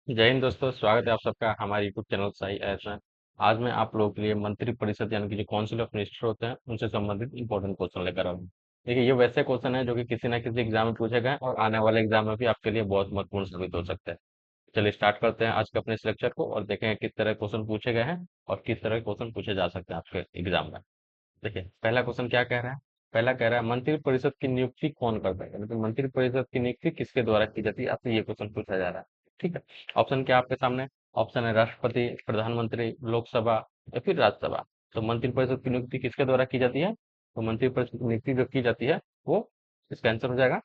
जय हिंद दोस्तों, स्वागत है आप सबका हमारे यूट्यूब चैनल साई एस में। आज मैं आप लोगों के लिए मंत्रि परिषद यानी कि जो काउंसिल ऑफ मिनिस्टर होते हैं उनसे संबंधित इंपॉर्टेंट क्वेश्चन लेकर आऊँ। देखिए, ये वैसे क्वेश्चन है जो कि किसी ना किसी एग्जाम में पूछे गए और आने वाले एग्जाम में भी आपके लिए बहुत महत्वपूर्ण साबित हो सकते हैं। चलिए स्टार्ट करते हैं आज के अपने इस लेक्चर को और देखें किस तरह क्वेश्चन पूछे गए हैं और किस तरह के क्वेश्चन पूछे जा सकते हैं आपके एग्जाम में। देखिए, पहला क्वेश्चन क्या कह रहा है। पहला कह रहा है मंत्रि परिषद की नियुक्ति कौन करता है, यानी कि मंत्रि परिषद की नियुक्ति किसके द्वारा की जाती है, आपसे ये क्वेश्चन पूछा जा रहा है। ठीक है। ऑप्शन क्या आपके सामने। ऑप्शन है राष्ट्रपति, प्रधानमंत्री, लोकसभा या फिर राज्यसभा। तो मंत्रि परिषद की नियुक्ति किसके द्वारा की जाती है, तो मंत्रि परिषद की नियुक्ति जो की जाती है वो इसका आंसर हो जाएगा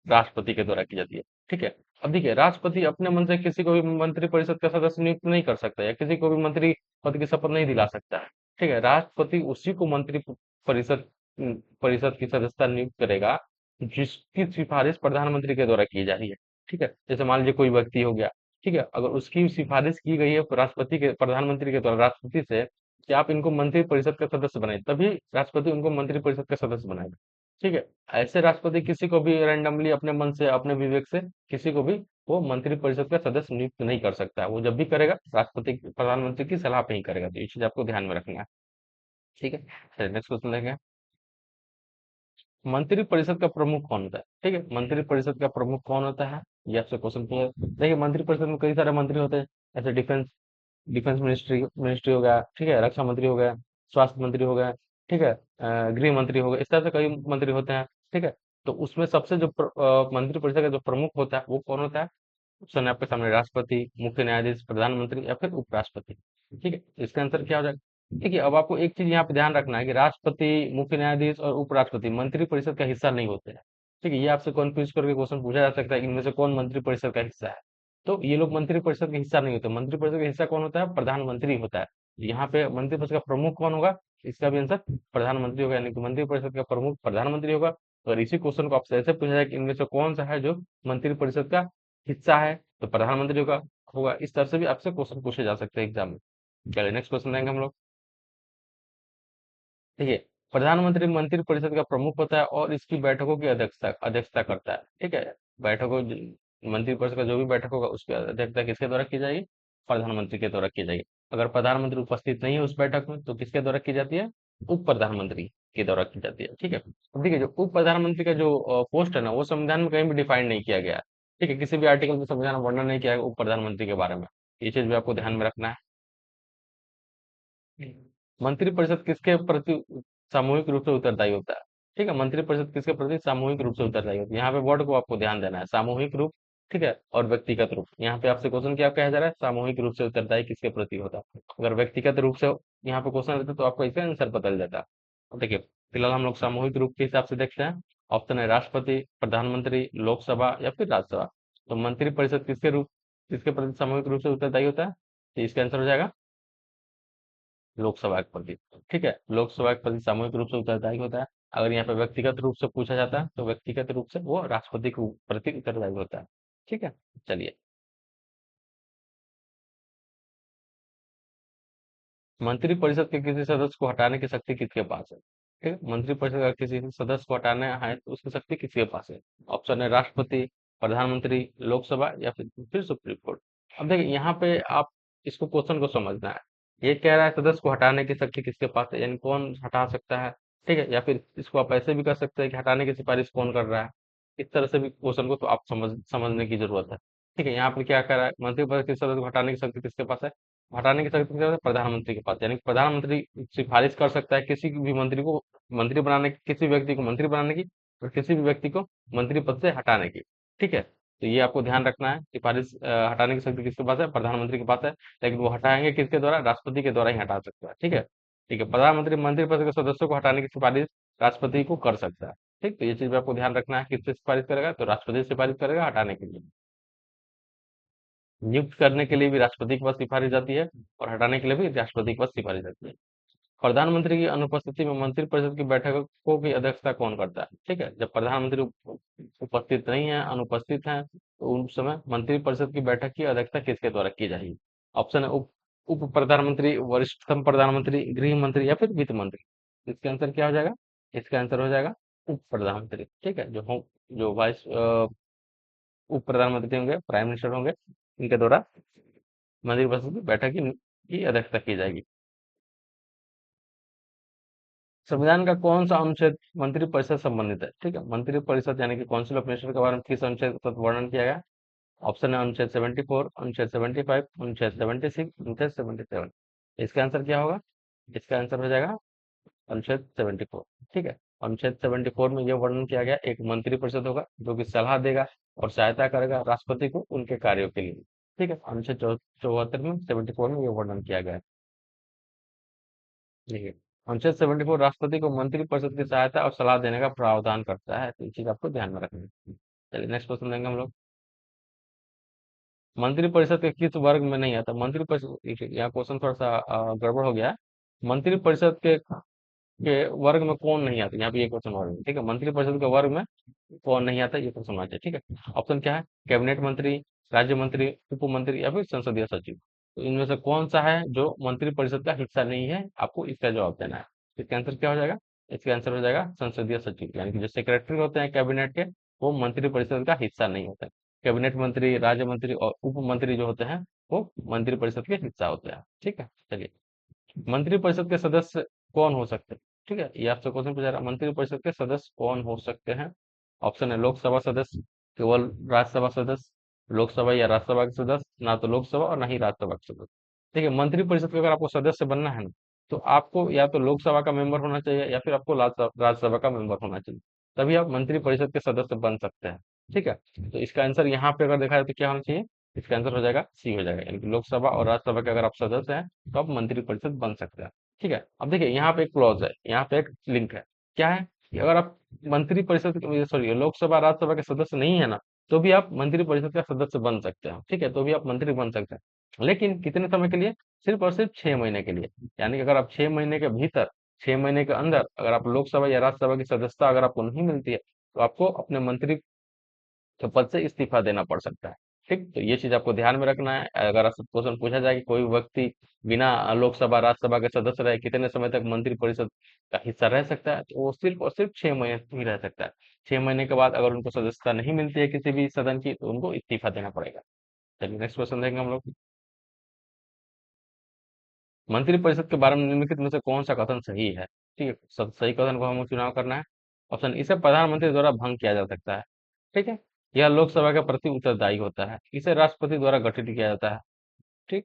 राष्ट्रपति के द्वारा की जाती है। ठीक है। अब देखिए, राष्ट्रपति अपने मन से किसी को भी मंत्रि परिषद का सदस्य नियुक्त नहीं कर सकता या किसी को भी मंत्री पद की शपथ नहीं दिला सकता है। ठीक है। राष्ट्रपति उसी को मंत्रि परिषद परिषद की सदस्यता नियुक्त करेगा जिसकी सिफारिश प्रधानमंत्री के द्वारा की जा रही है। ठीक है। जैसे मान लीजिए कोई व्यक्ति हो गया। ठीक है। अगर उसकी सिफारिश की गई है राष्ट्रपति के प्रधानमंत्री के द्वारा राष्ट्रपति से कि आप इनको मंत्रि परिषद का सदस्य बनाए, तभी राष्ट्रपति उनको मंत्रि परिषद का सदस्य बनाएगा। ठीक है। ऐसे राष्ट्रपति किसी को भी रैंडमली अपने मन से अपने विवेक से किसी को भी वो मंत्रि परिषद का सदस्य नियुक्त नहीं कर सकता है। वो जब भी करेगा राष्ट्रपति प्रधानमंत्री की सलाह पे ही करेगा। तो ये चीज आपको ध्यान में रखना है। ठीक है। चलिए नेक्स्ट क्वेश्चन देखें। मंत्रि परिषद का प्रमुख कौन होता है। ठीक है। मंत्रि परिषद का प्रमुख कौन होता है, ये आपसे क्वेश्चन पूछा। देखिए, मंत्रि परिषद में कई सारे मंत्री होते हैं। ऐसे डिफेंस डिफेंस मिनिस्ट्री मिनिस्ट्री हो गया। ठीक है। रक्षा मंत्री हो गया, स्वास्थ्य मंत्री हो गया। ठीक है। गृह मंत्री हो गया। इस तरह से कई मंत्री होते हैं। ठीक है। तो उसमें सबसे जो मंत्री परिषद का जो प्रमुख होता है वो कौन होता है। ऑप्शन है आपके सामने राष्ट्रपति, मुख्य न्यायाधीश, प्रधानमंत्री या फिर उपराष्ट्रपति। ठीक है। इसका आंसर क्या हो जाएगा। ठीक है। अब आपको एक चीज यहाँ पे ध्यान रखना है कि राष्ट्रपति, मुख्य न्यायाधीश और उपराष्ट्रपति मंत्री परिषद का हिस्सा नहीं होते हैं। ठीक है। ये आपसे कंफ्यूज करके क्वेश्चन पूछा जा सकता है कि इनमें से कौन मंत्री परिषद का हिस्सा है। तो ये लोग मंत्री परिषद का हिस्सा नहीं होते। मंत्री परिषद का हिस्सा कौन होता है, प्रधानमंत्री होता है। यहाँ पे मंत्री परिषद का प्रमुख कौन होगा, इसका भी आंसर प्रधानमंत्री होगा, यानी कि मंत्री परिषद का प्रमुख प्रधानमंत्री होगा। और इसी क्वेश्चन को आपसे ऐसे पूछा जाए कि इनमें से कौन सा है जो मंत्री परिषद का हिस्सा है, तो प्रधानमंत्री होगा होगा इस तरह से भी आपसे क्वेश्चन पूछे जा सकते हैं एग्जाम में। चलिए नेक्स्ट क्वेश्चन लेंगे हम लोग। देखिए, प्रधानमंत्री मंत्री परिषद का प्रमुख होता है और इसकी बैठकों की अध्यक्षता अध्यक्षता करता है। ठीक है। बैठकों मंत्री परिषद का जो भी बैठक होगा उसकी अध्यक्षता किसके द्वारा की जाएगी, प्रधानमंत्री के द्वारा की जाएगी। अगर प्रधानमंत्री उपस्थित नहीं है उस बैठक में तो किसके द्वारा की जाती है, उप प्रधानमंत्री के द्वारा की जाती है। ठीक है। अब देखिए, जो उप प्रधानमंत्री का जो पोस्ट है ना वो संविधान में कहीं भी डिफाइन नहीं किया गया है। ठीक है। किसी भी आर्टिकल में संविधान में वर्णन नहीं किया है उप प्रधानमंत्री के बारे में। ये चीज भी आपको ध्यान में रखना है। मंत्रिपरिषद किसके प्रति सामूहिक रूप से उत्तरदायी होता है। ठीक है। मंत्रिपरिषद किसके प्रति सामूहिक रूप से उत्तरदायी होती है, यहाँ पे वर्ड को आपको ध्यान देना है, सामूहिक रूप। ठीक है। और व्यक्तिगत रूप। यहाँ पे आपसे क्वेश्चन क्या कहा जा रहा है, सामूहिक रूप से उत्तरदायी किसके प्रति होता है। अगर व्यक्तिगत रूप से यहाँ पे क्वेश्चन रहता तो आपको इसका आंसर बदल जाता। तो देखिए, फिलहाल हम लोग सामूहिक रूप के हिसाब से देखते हैं। ऑप्शन है राष्ट्रपति, प्रधानमंत्री, लोकसभा या फिर राज्यसभा। तो मंत्रिपरिषद किसके प्रति सामूहिक रूप से उत्तरदायी होता है, तो इसका आंसर हो जाएगा लोकसभा के प्रति। ठीक है। लोकसभा के प्रति सामूहिक रूप से उत्तरदायी होता है। अगर यहाँ पे व्यक्तिगत रूप से पूछा जाता है तो व्यक्तिगत रूप से वो राष्ट्रपति के प्रति उत्तरदायी होता है। ठीक है। चलिए, मंत्रिपरिषद के किसी सदस्य को हटाने की शक्ति किसके पास है। ठीक है। मंत्रिपरिषद का किसी सदस्य को हटाना है तो उसकी शक्ति किसके पास है। ऑप्शन है राष्ट्रपति, प्रधानमंत्री, लोकसभा या फिर सुप्रीम कोर्ट। अब देखिए, यहाँ पे आप इसको क्वेश्चन को समझना है। ये कह रहा है सदस्य को हटाने की शक्ति किसके पास है, यानी कौन हटा सकता है। ठीक है। या फिर इसको आप ऐसे भी कर सकते हैं कि हटाने की सिफारिश कौन कर रहा है। इस तरह से भी क्वेश्चन को तो आप समझने की जरूरत है। ठीक है। यहाँ पे क्या कर रहा है, मंत्रिपरिषद के सदस्य को हटाने की शक्ति किसके पास है, हटाने की शक्ति किसके पास है? प्रधानमंत्री के पास। यानी कि प्रधानमंत्री सिफारिश कर सकता है किसी भी मंत्री को मंत्री बनाने की, किसी व्यक्ति को मंत्री बनाने की और किसी भी व्यक्ति को मंत्री पद से हटाने की। ठीक है। तो ये आपको ध्यान रखना है, सिफारिश हटाने की शक्ति किसके पास है, प्रधानमंत्री के पास है। लेकिन वो हटाएंगे किसके द्वारा, राष्ट्रपति के द्वारा ही हटा सकता है। ठीक है। ठीक है। प्रधानमंत्री मंत्रिपरिषद के सदस्यों को हटाने की सिफारिश राष्ट्रपति को कर सकता है। ठीक। तो ये चीज भी आपको ध्यान रखना है, किससे सिफारिश करेगा, तो राष्ट्रपति से सिफारिश करेगा हटाने के लिए। नियुक्त करने के लिए भी राष्ट्रपति के पास सिफारिश जाती है और हटाने के लिए भी राष्ट्रपति के पास सिफारिश जाती है। प्रधानमंत्री की अनुपस्थिति में मंत्रिपरिषद की बैठकों की अध्यक्षता कौन करता है। ठीक है। जब प्रधानमंत्री उपस्थित नहीं है, अनुपस्थित है, तो उस समय मंत्रिपरिषद की बैठक की अध्यक्षता किसके द्वारा की जाएगी। ऑप्शन है उप उप प्रधानमंत्री, वरिष्ठतम प्रधानमंत्री, गृह मंत्री या फिर वित्त मंत्री। इसका आंसर क्या हो जाएगा, इसका आंसर हो जाएगा उप प्रधानमंत्री। ठीक है। जो वाइस उप प्रधानमंत्री होंगे, प्राइम मिनिस्टर होंगे, इनके द्वारा मंत्रिपरिषद की बैठक की अध्यक्षता की जाएगी। संविधान का कौन सा अनुच्छेद मंत्रिपरिषद से संबंधित है? ठीक है, मंत्रिपरिषद यानी कि काउंसिल ऑफ मिनिस्टर के बारे में किस अनुच्छेद के तहत वर्णन किया गया? ऑप्शन है अनुच्छेद 74, अनुच्छेद 75, अनुच्छेद 76, अनुच्छेद 77। इसका आंसर क्या होगा? इसका आंसर हो जाएगा अनुच्छेद 74। ठीक है, अनुच्छेद 74 में यह वर्णन किया गया एक मंत्रिपरिषद होगा जो कि सलाह देगा और सहायता करेगा राष्ट्रपति को उनके कार्यों के लिए। ठीक है, अनुच्छेद 74 में 74 में यह वर्णन किया गया है। देखिए, अनुच्छेद 74 राष्ट्रपति को मंत्रिपरिषद की सहायता और सलाह देने का प्रावधान करता है, तो ये चीज आपको ध्यान में रखनी है। चलिए नेक्स्ट क्वेश्चन देंगे हम लोग। मंत्रिपरिषद के किस वर्ग में नहीं आता? मंत्रिपरिषद, देखिए यहाँ क्वेश्चन थोड़ा सा गड़बड़ हो गया है। मंत्रिपरिषद के वर्ग में कौन नहीं आता? यहाँ पे ये क्वेश्चन वर्ग में, ठीक है, मंत्रिपरिषद के वर्ग में कौन नहीं आता, ये क्वेश्चन होना चाहिए। ठीक है, ऑप्शन क्या है? कैबिनेट मंत्री, राज्य मंत्री, उप मंत्री या फिर संसदीय सचिव। तो इनमें से कौन सा है जो मंत्रिपरिषद का हिस्सा नहीं है? आपको इसका जवाब देना है। इसका आंसर क्या हो जाएगा? इसका आंसर हो जाएगा संसदीय सचिव, यानी कि जो सेक्रेटरी होते हैं कैबिनेट के, वो मंत्रिपरिषद का हिस्सा नहीं होते हैं। कैबिनेट मंत्री, राज्य मंत्री और उप मंत्री जो होते हैं वो मंत्रिपरिषद के हिस्सा होते हैं। ठीक है, चलिए, मंत्रिपरिषद के सदस्य कौन हो सकते हैं? ठीक है, ये आपसे क्वेश्चन पूछा रहा है, मंत्रिपरिषद के सदस्य कौन हो सकते हैं? ऑप्शन है लोकसभा सदस्य, केवल राज्यसभा सदस्य, लोकसभा या राज्यसभा के सदस्य, ना तो लोकसभा और ना ही राज्यसभा के सदस्य। देखिए, मंत्रिपरिषद का अगर आपको सदस्य बनना है ना, तो आपको या तो लोकसभा का मेंबर होना चाहिए या फिर आपको राज्यसभा का मेंबर होना चाहिए, तभी आप मंत्रिपरिषद के सदस्य बन सकते हैं। ठीक है, तो इसका आंसर यहाँ पे अगर देखा जाए तो क्या होना चाहिए? इसका आंसर हो जाएगा सी हो जाएगा, यानी कि लोकसभा और राज्यसभा के अगर आप सदस्य हैं तो आप मंत्रिपरिषद बन सकते हैं। ठीक है, अब देखिए यहाँ पे एक क्लॉज है, यहाँ पे एक लिंक है। क्या है कि अगर आप मंत्रिपरिषद सॉरी लोकसभा राज्यसभा के सदस्य नहीं है ना, तो भी आप मंत्रिपरिषद का सदस्य बन सकते हैं। ठीक है, तो भी आप मंत्री बन सकते हैं, लेकिन कितने समय के लिए? सिर्फ और सिर्फ 6 महीने के लिए। यानी कि अगर आप 6 महीने के भीतर, 6 महीने के अंदर अगर आप लोकसभा या राज्यसभा की सदस्यता अगर आपको नहीं मिलती है, तो आपको अपने मंत्री तो पद से इस्तीफा देना पड़ सकता है। ठीक, तो ये चीज आपको ध्यान में रखना है। अगर आपसे क्वेश्चन पूछा जाए कि कोई व्यक्ति बिना लोकसभा राज्यसभा के सदस्य रहे कितने समय तक मंत्रिपरिषद का हिस्सा रह सकता है, तो वो सिर्फ और सिर्फ 6 महीने ही रह सकता है। 6 महीने के बाद अगर उनको सदस्यता नहीं मिलती है किसी भी सदन की, तो उनको इस्तीफा देना पड़ेगा। चलिए नेक्स्ट क्वेश्चन देखेंगे हम लोग। मंत्रिपरिषद के बारे में निम्नलिखित में से कौन सा कथन सही है? ठीक है, सब सही कथन को हमें चुनाव करना है। ऑप्शन, इसे प्रधानमंत्री द्वारा भंग किया जा सकता है। ठीक है, यह लोकसभा के प्रति उत्तरदायी होता है, इसे राष्ट्रपति द्वारा गठित किया जाता है। ठीक,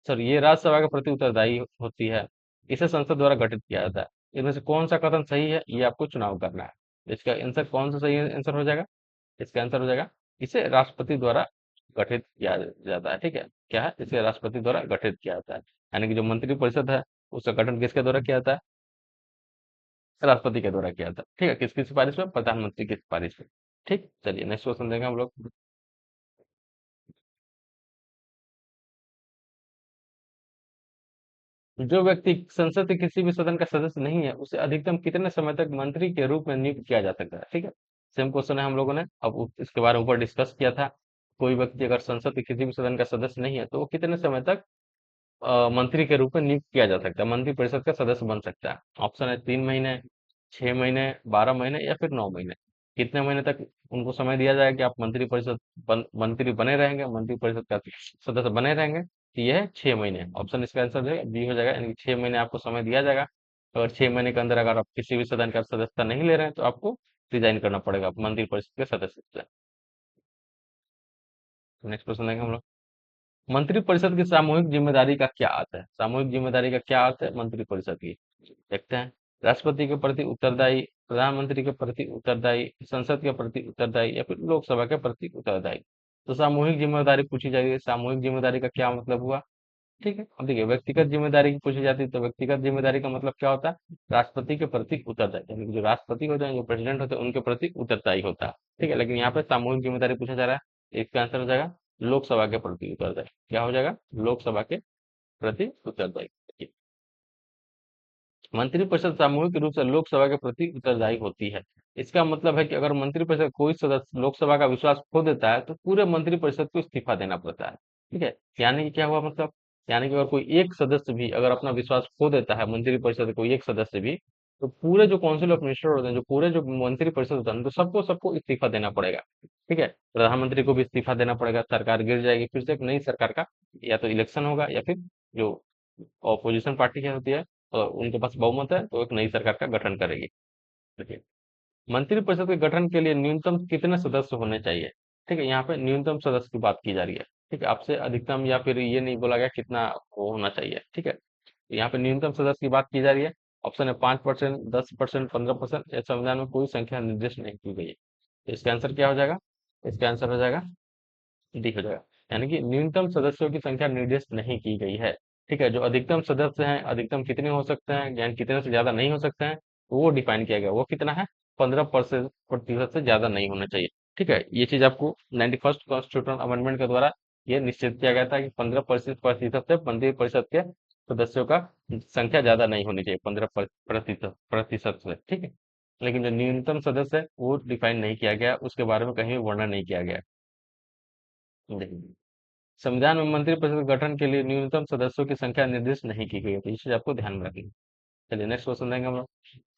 सर ये राज्यसभा के प्रति उत्तरदायी होती है, इसे संसद द्वारा गठित किया जाता है। इनमें से कौन सा कथन सही है, ये आपको चुनाव करना है। इसका आंसर कौन सा सही आंसर हो जाएगा? इसका आंसर हो जाएगा इसे राष्ट्रपति द्वारा गठित किया जाता है। ठीक है, क्या है? इसे राष्ट्रपति द्वारा गठित किया जाता है, यानी कि जो मंत्रिपरिषद है उसका गठन किसके द्वारा किया जाता है? राष्ट्रपति के द्वारा किया जाता है। ठीक है, किसकी सिफारिश में? प्रधानमंत्री की सिफारिश में। ठीक, चलिए नेक्स्ट क्वेश्चन देंगे हम लोग। जो व्यक्ति संसद के किसी भी सदन का सदस्य नहीं है, उसे अधिकतम कितने समय तक मंत्री के रूप में नियुक्त किया जा सकता है? ठीक है, सेम क्वेश्चन है, हम लोगों ने अब इसके बारे में ऊपर डिस्कस किया था। कोई व्यक्ति अगर संसद के किसी भी सदन का सदस्य नहीं है, तो वो कितने समय तक मंत्री के रूप में नियुक्त किया जा सकता है, मंत्रिपरिषद का सदस्य बन सकता है? ऑप्शन है 3 महीने, 6 महीने, 12 महीने या फिर 9 महीने। कितने महीने तक उनको समय दिया जाएगा कि आप मंत्रिपरिषद मंत्री बने रहेंगे, मंत्रिपरिषद का सदस्य बने रहेंगे? तो यह है 6 महीने। ऑप्शन इसका आंसर जो है बी हो जाएगा, यानी कि 6 महीने आपको समय दिया जाएगा। अगर 6 महीने के अंदर अगर आप किसी भी सदन का सदस्यता नहीं ले रहे हैं, तो आपको रिजाइन करना पड़ेगा मंत्रिपरिषद के सदस्य से। नेक्स्ट क्वेश्चन देखेंगे हम लोग। मंत्रिपरिषद की सामूहिक जिम्मेदारी का क्या अर्थ है? सामूहिक जिम्मेदारी का क्या अर्थ है मंत्रिपरिषद की? देखते हैं। राष्ट्रपति के प्रति उत्तरदायी, प्रधानमंत्री के प्रति उत्तरदायी, संसद के प्रति उत्तरदायी या फिर लोकसभा के प्रति उत्तरदायी। तो सामूहिक जिम्मेदारी पूछी जाएगी, सामूहिक जिम्मेदारी का क्या मतलब हुआ? ठीक है, अब देखिए, व्यक्तिगत जिम्मेदारी की पूछी जाती है, तो व्यक्तिगत जिम्मेदारी का मतलब क्या होता है? राष्ट्रपति के प्रति उत्तरदायी, यानी कि जो राष्ट्रपति होते हैं, जो प्रेसिडेंट होते हैं, उनके प्रति उत्तरदायी होता है। ठीक है, लेकिन यहाँ पे सामूहिक जिम्मेदारी पूछा जा रहा है, इसका आंसर हो जाएगा लोकसभा के प्रति उत्तरदायी। क्या हो जाएगा? लोकसभा के प्रति उत्तरदायी। मंत्रिपरिषद सामूहिक रूप से लोकसभा के प्रति उत्तरदायी होती है। इसका मतलब है कि अगर मंत्रिपरिषद कोई सदस्य लोकसभा का विश्वास खो देता है, तो पूरे मंत्रिपरिषद को इस्तीफा देना पड़ता है। ठीक है, यानी कि क्या हुआ मतलब? यानी कि अगर कोई एक सदस्य भी अगर अपना विश्वास खो देता है, मंत्रिपरिषद का कोई एक सदस्य भी, तो पूरे जो काउंसिल ऑफ मिनिस्टर होते हैं, जो पूरे जो मंत्री परिषद होता है, तो सबको सबको इस्तीफा देना पड़ेगा। ठीक है, प्रधानमंत्री को भी इस्तीफा देना पड़ेगा, सरकार गिर जाएगी, फिर से एक नई सरकार का या तो इलेक्शन होगा, या फिर जो ऑपोजिशन पार्टी क्या होती है, उनके पास बहुमत है, तो एक नई सरकार का गठन करेगी। देखिए, मंत्रिपरिषद के गठन के लिए न्यूनतम कितने सदस्य होने चाहिए? ठीक है, यहाँ पे न्यूनतम सदस्य की बात की जा रही है। ठीक है, आपसे अधिकतम या फिर ये नहीं बोला गया कितना वो होना चाहिए। ठीक है, तो यहाँ पे न्यूनतम सदस्य की बात की जा रही है। ऑप्शन है 5%, 10%, 15%। इस संविधान में कोई संख्या निर्दिष्ट नहीं की गई है। तो इसका आंसर क्या हो जाएगा? इसका आंसर हो जाएगा डी हो जाएगा। यानी कि न्यूनतम सदस्यों की संख्या निर्दिष्ट नहीं की गई है। ठीक है, जो अधिकतम सदस्य हैं, अधिकतम कितने हो सकते हैं, यानी कितने से ज्यादा नहीं हो सकते हैं, वो डिफाइन किया गया। वो कितना है? 15% से ज्यादा नहीं होना चाहिए। ठीक है, ये चीज आपको 91st कॉन्स्टिट्यूशनल अमेंडमेंट के द्वारा ये निश्चित किया गया था कि 15% से मंत्री परिषद के सदस्यों का संख्या ज्यादा नहीं होनी चाहिए, 15% से। ठीक है, लेकिन जो न्यूनतम सदस्य है वो डिफाइन नहीं किया गया, उसके बारे में कहीं भी वर्णन नहीं किया गया। देखिए, संविधान में मंत्रिपरिषद के गठन के लिए न्यूनतम सदस्यों की संख्या निर्दिष्ट नहीं की गई है, तो इस चीज आपको ध्यान में रखनी है। चलिए नेक्स्ट क्वेश्चन देंगे हम लोग।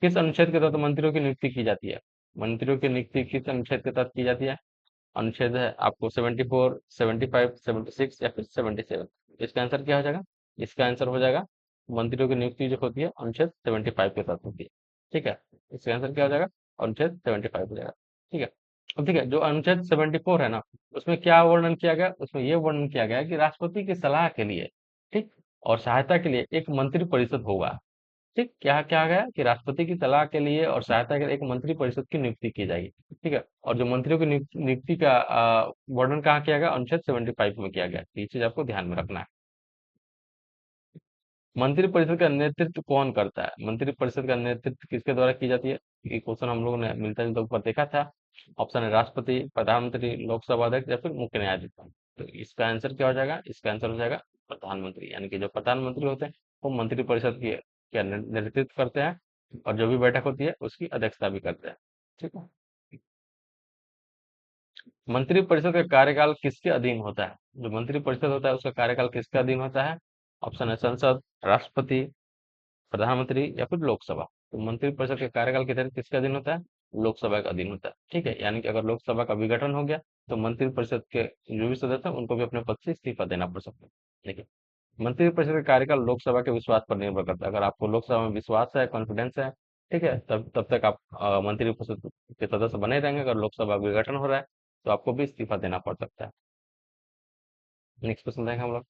किस अनुच्छेद के तहत मंत्रियों की नियुक्ति की जाती है? मंत्रियों की नियुक्ति किस अनुच्छेद के तहत की जाती है? अनुच्छेद है आपको 74, 75, 76 या फिर 77। इसका आंसर क्या हो जाएगा? इसका आंसर हो जाएगा, मंत्रियों की नियुक्ति जो होती है अनुच्छेद 75 के तहत होती है। ठीक है, इसका आंसर क्या हो जाएगा? अनुच्छेद 75 हो जाएगा। ठीक है, अब ठीक है, जो अनुच्छेद 74 है ना, उसमें क्या वर्णन किया गया? उसमें ये वर्णन किया गया है कि राष्ट्रपति की सलाह के लिए, ठीक, और सहायता के लिए एक मंत्री परिषद होगा। ठीक, क्या क्या गया कि राष्ट्रपति की सलाह के लिए और सहायता के लिए एक मंत्री परिषद की नियुक्ति की जाएगी। ठीक है, और जो मंत्रियों की नियुक्ति का वर्णन कहाँ किया गया? अनुच्छेद 75 में किया गया। तो ये चीज आपको ध्यान में रखना है। मंत्रिपरिषद का नेतृत्व कौन करता है? मंत्रिपरिषद का नेतृत्व किसके द्वारा की जाती है? ये क्वेश्चन हम लोगों ने मिलता जुलता ऊपर देखा था। ऑप्शन है राष्ट्रपति, प्रधानमंत्री, लोकसभा अध्यक्ष या फिर मुख्य न्यायाधीश। तो इसका आंसर क्या हो जाएगा? इसका आंसर हो जाएगा प्रधानमंत्री। यानी कि जो प्रधानमंत्री होते हैं वो मंत्रिपरिषद की क्या नेतृत्व करते हैं, और जो भी बैठक होती है उसकी अध्यक्षता भी करते हैं। ठीक है, मंत्रिपरिषद का कार्यकाल किसके अधीन होता है? जो मंत्रिपरिषद होता है उसका कार्यकाल किसके अधीन होता है? ऑप्शन है संसद, राष्ट्रपति, प्रधानमंत्री या फिर लोकसभा। तो मंत्रिपरिषद का कार्यकाल किधर किसके अधीन होता है? लोकसभा का अधीन होता है। ठीक है, यानी कि अगर लोकसभा का विघटन हो गया तो मंत्रिपरिषद के जो भी सदस्य हैं उनको भी अपने पद से इस्तीफा देना पड़ सकता है। देखिए, मंत्रिपरिषद का कार्यकाल लोकसभा के विश्वास पर निर्भर करता है। अगर आपको लोकसभा में विश्वास है, कॉन्फिडेंस है, ठीक है, तब तब तक आप मंत्रिपरिषद के सदस्य बने रहेंगे। अगर लोकसभा विघटन हो रहा है तो आपको भी इस्तीफा देना पड़ सकता है। नेक्स्ट क्वेश्चन देखेंगे हम लोग।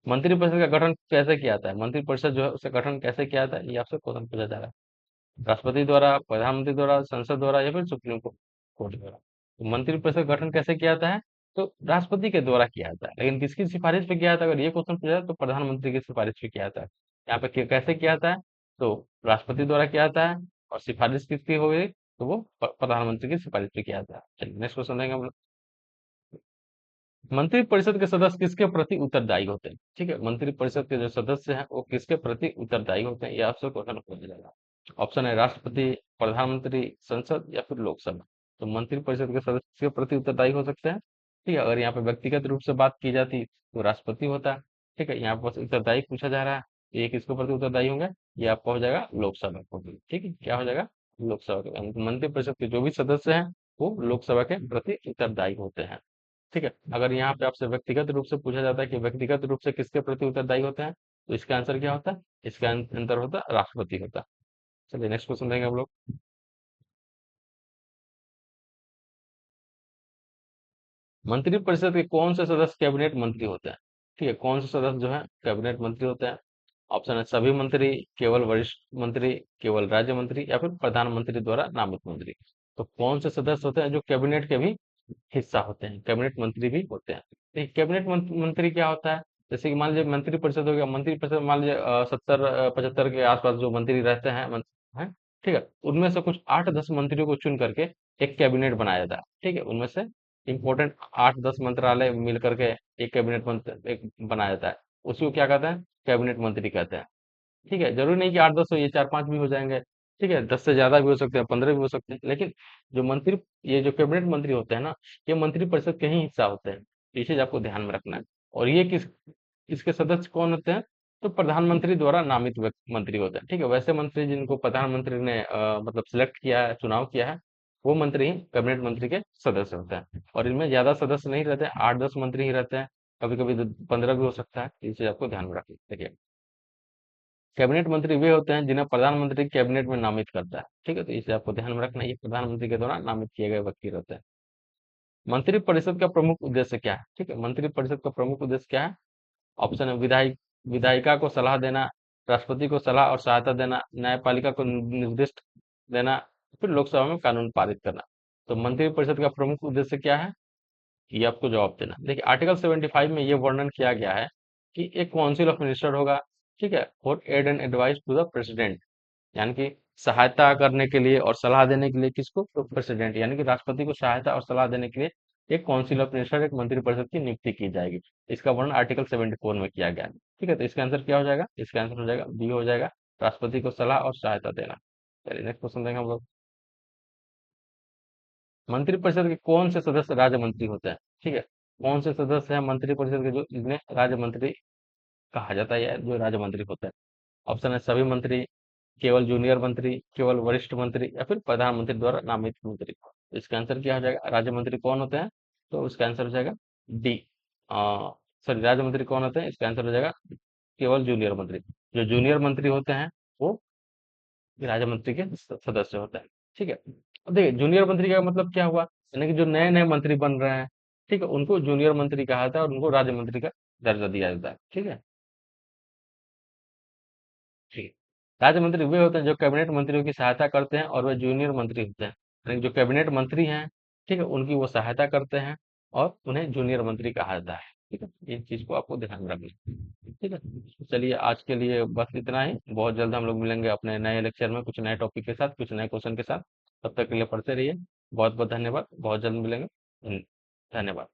मंत्रिपरिषद का गठन कैसे किया जाता है? मंत्रिपरिषद जो है उसका गठन कैसे किया जाता है, ये आपसे क्वेश्चन पूछा जा रहा है। राष्ट्रपति द्वारा, प्रधानमंत्री द्वारा, संसद द्वारा या फिर सुप्रीम कोर्ट द्वारा। तो मंत्रिपरिषद का गठन कैसे किया जाता है? तो राष्ट्रपति के द्वारा किया जाता है, लेकिन किसकी सिफारिश पे किया जाता है? अगर ये क्वेश्चन पूछा जाए तो प्रधानमंत्री की सिफारिश पे किया जाता है। यहाँ पे कैसे किया जाता है? तो राष्ट्रपति द्वारा किया जाता है, और सिफारिश किसकी हो गई? तो वो प्रधानमंत्री की सिफारिश पे किया जाता है। चलिए नेक्स्ट क्वेश्चन देंगे हम लोग। मंत्रिपरिषद के सदस्य किसके प्रति उत्तरदायी होते हैं? ठीक है, मंत्रिपरिषद के जो सदस्य हैं वो किसके प्रति उत्तरदायी होते हैं, ये आपसे क्वेश्चन पूछा जाएगा। ऑप्शन है राष्ट्रपति, प्रधानमंत्री, संसद या फिर लोकसभा। तो मंत्रिपरिषद के सदस्य किसके प्रति उत्तरदायी हो सकते हैं? ठीक है, अगर यहाँ पे व्यक्तिगत रूप से बात की जाती तो राष्ट्रपति होता है। ठीक है, यहाँ पर बस उत्तरदायी पूछा जा रहा है, तो ये किसके प्रति उत्तरदायी होंगे? ये आपका हो जाएगा लोकसभा को। ठीक है, क्या हो जाएगा? लोकसभा के मंत्रिपरिषद के जो भी सदस्य हैं वो लोकसभा के प्रति उत्तरदायी होते हैं। ठीक है, अगर यहाँ पे आपसे व्यक्तिगत रूप से पूछा जाता है कि व्यक्तिगत रूप से किसके प्रति उत्तरदायी होते हैं, तो इसका आंसर क्या होता है? इसका आंसर होता है राष्ट्रपति होता है। चलिए नेक्स्ट क्वेश्चन देंगे हम लोग। मंत्रिपरिषद के कौन से सदस्य कैबिनेट मंत्री होते हैं? ठीक है, कौन से सदस्य जो है कैबिनेट मंत्री होते हैं? ऑप्शन है सभी मंत्री, केवल वरिष्ठ मंत्री, केवल राज्य मंत्री या फिर प्रधानमंत्री द्वारा नामित मंत्री। तो कौन से सदस्य होते हैं जो कैबिनेट के भी हिस्सा होते हैं, कैबिनेट मंत्री भी होते हैं? देखिए, कैबिनेट मंत्री क्या होता है? जैसे कि मान लीजिए मंत्री परिषद हो गया, मंत्री परिषद मान लीजिए 70 75 के आसपास जो मंत्री रहते हैं, हैं, ठीक है, उनमें से कुछ 8 10 मंत्रियों को चुन करके एक कैबिनेट बनाया जाता है। ठीक है, उनमें से इंपॉर्टेंट 8 10 मंत्रालय मिल करके एक कैबिनेट मंत्री एक बनाया जाता है। उसी को क्या कहते हैं? कैबिनेट मंत्री कहते हैं। ठीक है, जरूरी नहीं कि 8 10 हो, ये 4 5 भी हो जाएंगे। ठीक है, 10 से ज्यादा भी हो सकते हैं, 15 भी हो सकते हैं, लेकिन जो मंत्री, ये जो कैबिनेट मंत्री होते हैं ना, ये मंत्री परिषद के ही हिस्सा होते हैं। तो ये चीज आपको ध्यान में रखना है। और ये किसके सदस्य कौन होते हैं? तो प्रधानमंत्री द्वारा नामित मंत्री होते हैं। ठीक है, वैसे मंत्री जिनको प्रधानमंत्री ने मतलब सिलेक्ट किया है, चुनाव किया है, वो मंत्री ही कैबिनेट मंत्री के सदस्य होते हैं। और इनमें ज्यादा सदस्य नहीं रहते हैं, 8-10 मंत्री ही रहते हैं। कभी कभी 15 भी हो सकता है। इस चीज आपको ध्यान में रखना। देखिए, कैबिनेट मंत्री वे होते हैं जिन्हें प्रधानमंत्री कैबिनेट में नामित करता है। ठीक है, तो इसे आपको ध्यान में रखना, ये प्रधानमंत्री के द्वारा नामित किए गए व्यक्ति रहते हैं। मंत्रिपरिषद का प्रमुख उद्देश्य क्या है? ठीक है, मंत्रिपरिषद का प्रमुख उद्देश्य क्या है? ऑप्शन है विधायक, विधायिका को सलाह देना, राष्ट्रपति को सलाह और सहायता देना, न्यायपालिका को निर्दिष्ट देना, फिर लोकसभा में कानून पारित करना। तो मंत्रिपरिषद का प्रमुख उद्देश्य क्या है? ये आपको जवाब देना। देखिए, आर्टिकल 75 में ये वर्णन किया गया है कि एक काउंसिल ऑफ मिनिस्टर होगा। ठीक है, for aid and advice to the president, यानी कि सहायता करने के लिए और सलाह देने के लिए किसको? तो प्रेसिडेंट, यानी कि राष्ट्रपति को सहायता और सलाह देने के लिए एक काउंसिल ऑफ मिनिस्टर, एक मंत्रिपरिषद की नियुक्ति की जाएगी। इसका वर्णन आर्टिकल 74 में किया गया है। ठीक है, तो इसका आंसर क्या हो जाएगा? इसका आंसर हो जाएगा बी हो जाएगा, राष्ट्रपति को सलाह और सहायता देना। चलिए नेक्स्ट क्वेश्चन देखें हम लोग। मंत्रिपरिषद के कौन से सदस्य राज्य मंत्री होते हैं? ठीक है, कौन से सदस्य हैं मंत्रिपरिषद के जो जिन्हें राज्य मंत्री कहा जाता है, या जो राज्य मंत्री होते हैं? ऑप्शन है सभी मंत्री, केवल जूनियर मंत्री, केवल वरिष्ठ मंत्री, या फिर प्रधानमंत्री द्वारा नामित मंत्री। तो इसका आंसर क्या हो जाएगा? राज्य मंत्री कौन होते हैं? तो इसका आंसर हो जाएगा डी। सॉरी, राज्य मंत्री कौन होते हैं? इसका आंसर हो जाएगा केवल जूनियर मंत्री। जो जूनियर मंत्री होते हैं वो राज्य मंत्री के सदस्य होते हैं। ठीक है, अब देखिए जूनियर मंत्री का मतलब क्या हुआ, यानी कि जो नए नए मंत्री बन रहे हैं, ठीक है, उनको जूनियर मंत्री कहा जाता है और उनको राज्य मंत्री का दर्जा दिया जाता है। ठीक है, ठीक है। राज्य मंत्री वे होते हैं जो कैबिनेट मंत्रियों की सहायता करते हैं, और वे जूनियर मंत्री होते हैं, यानी जो कैबिनेट मंत्री हैं, ठीक है, उनकी वो सहायता करते हैं, और उन्हें जूनियर मंत्री कहा जाता है। ठीक है, इन चीज को आपको ध्यान में रखना है। ठीक है, तो चलिए आज के लिए बस इतना ही। बहुत जल्द हम लोग मिलेंगे अपने नए लेक्चर में, कुछ नए टॉपिक के साथ, कुछ नए क्वेश्चन के साथ। तब तक के लिए पढ़ते रहिए। बहुत बहुत धन्यवाद, बहुत जल्द मिलेंगे। धन्यवाद।